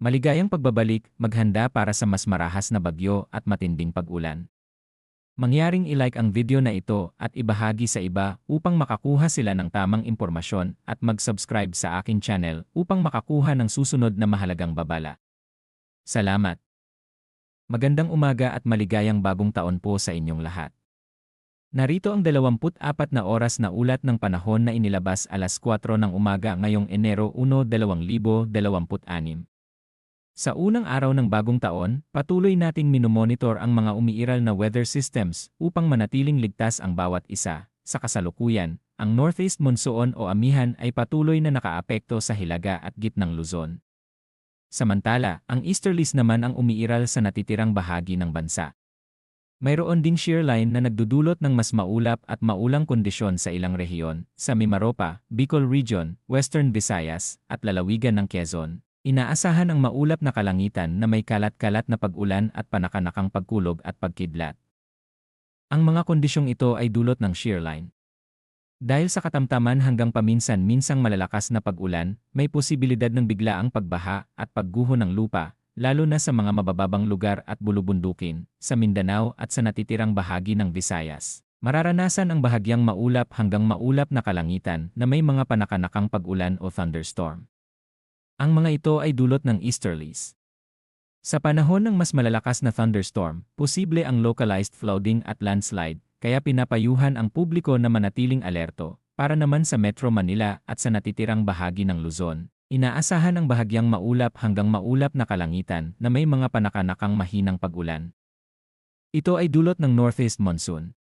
Maligayang pagbabalik, maghanda para sa mas marahas na bagyo at matinding pag-ulan. Mangyaring i-like ang video na ito at ibahagi sa iba upang makakuha sila ng tamang impormasyon at mag-subscribe sa aking channel upang makakuha ng susunod na mahalagang babala. Salamat! Magandang umaga at maligayang bagong taon po sa inyong lahat. Narito ang 24 na oras na ulat ng panahon na inilabas alas 4 ng umaga ngayong Enero 1, 2026. Sa unang araw ng bagong taon, patuloy nating minomonitor ang mga umiiral na weather systems upang manatiling ligtas ang bawat isa. Sa kasalukuyan, ang Northeast Monsoon o amihan ay patuloy na nakaapekto sa Hilaga at Gitnang Luzon. Samantala, ang easterlies naman ang umiiral sa natitirang bahagi ng bansa. Mayroon ding shear line na nagdudulot ng mas maulap at maulang kondisyon sa ilang rehiyon, sa Mimaropa, Bicol Region, Western Visayas, at lalawigan ng Quezon. Inaasahan ang maulap na kalangitan na may kalat-kalat na pag-ulan at panakanakang pagkulog at pagkidlat. Ang mga kondisyong ito ay dulot ng shear line. Dahil sa katamtaman hanggang paminsan-minsang malalakas na pag-ulan, may posibilidad ng biglaang pagbaha at pagguho ng lupa, lalo na sa mga mabababang lugar at bulubundukin, sa Mindanao at sa natitirang bahagi ng Visayas. Mararanasan ang bahagyang maulap hanggang maulap na kalangitan na may mga panakanakang pag-ulan o thunderstorm. Ang mga ito ay dulot ng easterlies. Sa panahon ng mas malalakas na thunderstorm, posible ang localized flooding at landslide, kaya pinapayuhan ang publiko na manatiling alerto. Para naman sa Metro Manila at sa natitirang bahagi ng Luzon, inaasahan ang bahagyang maulap hanggang maulap na kalangitan na may mga panakanakang mahinang pag-ulan. Ito ay dulot ng Northeast Monsoon.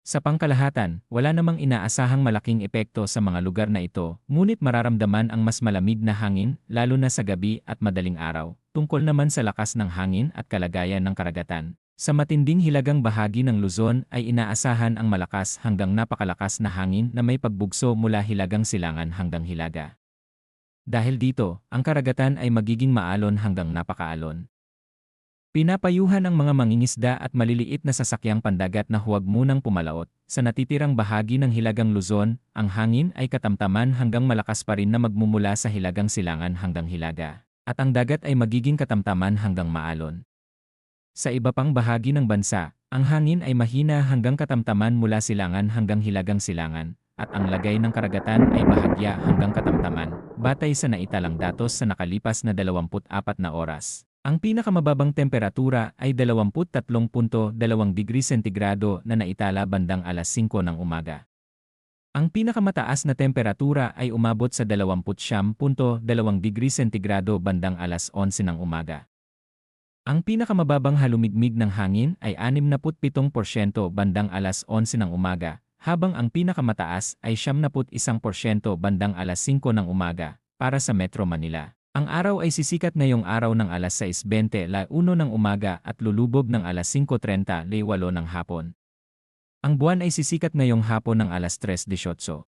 Sa pangkalahatan, wala namang inaasahang malaking epekto sa mga lugar na ito, ngunit mararamdaman ang mas malamig na hangin, lalo na sa gabi at madaling araw, tungkol naman sa lakas ng hangin at kalagayan ng karagatan. Sa matinding hilagang bahagi ng Luzon ay inaasahan ang malakas hanggang napakalakas na hangin na may pagbugso mula Hilagang Silangan hanggang Hilaga. Dahil dito, ang karagatan ay magiging maalon hanggang napakaalon. Pinapayuhan ang mga mangingisda at maliliit na sasakyang pandagat na huwag munang pumalaot. Sa natitirang bahagi ng Hilagang Luzon, ang hangin ay katamtaman hanggang malakas pa rin na magmumula sa Hilagang Silangan hanggang Hilaga, at ang dagat ay magiging katamtaman hanggang maalon. Sa iba pang bahagi ng bansa, ang hangin ay mahina hanggang katamtaman mula Silangan hanggang Hilagang Silangan, at ang lagay ng karagatan ay bahagya hanggang katamtaman, batay sa naitalang datos sa nakalipas na 24 na oras. Ang pinakamababang temperatura ay 23.2 degrees sentigrado na naitala bandang alas 5 ng umaga. Ang pinakamataas na temperatura ay umabot sa 29.2 degrees sentigrado bandang alas 11 ng umaga. Ang pinakamababang halumigmig ng hangin ay 67% bandang alas 11 ng umaga, habang ang pinakamataas ay 71% bandang alas 5 ng umaga, para sa Metro Manila. Ang araw ay sisikat ngayong araw ng alas 6:20 ng umaga at lulubog ng alas 5:30 ng hapon. Ang buwan ay sisikat ngayong hapon ng alas 3:18.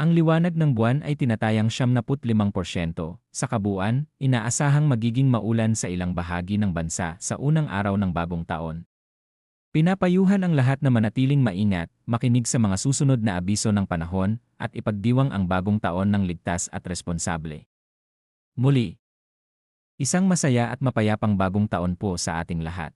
Ang liwanag ng buwan ay tinatayang 75%. Sa kabuuan, inaasahang magiging maulan sa ilang bahagi ng bansa sa unang araw ng bagong taon. Pinapayuhan ang lahat na manatiling maingat, makinig sa mga susunod na abiso ng panahon, at ipagdiwang ang bagong taon ng ligtas at responsable. Muli, isang masaya at mapayapang bagong taon po sa ating lahat.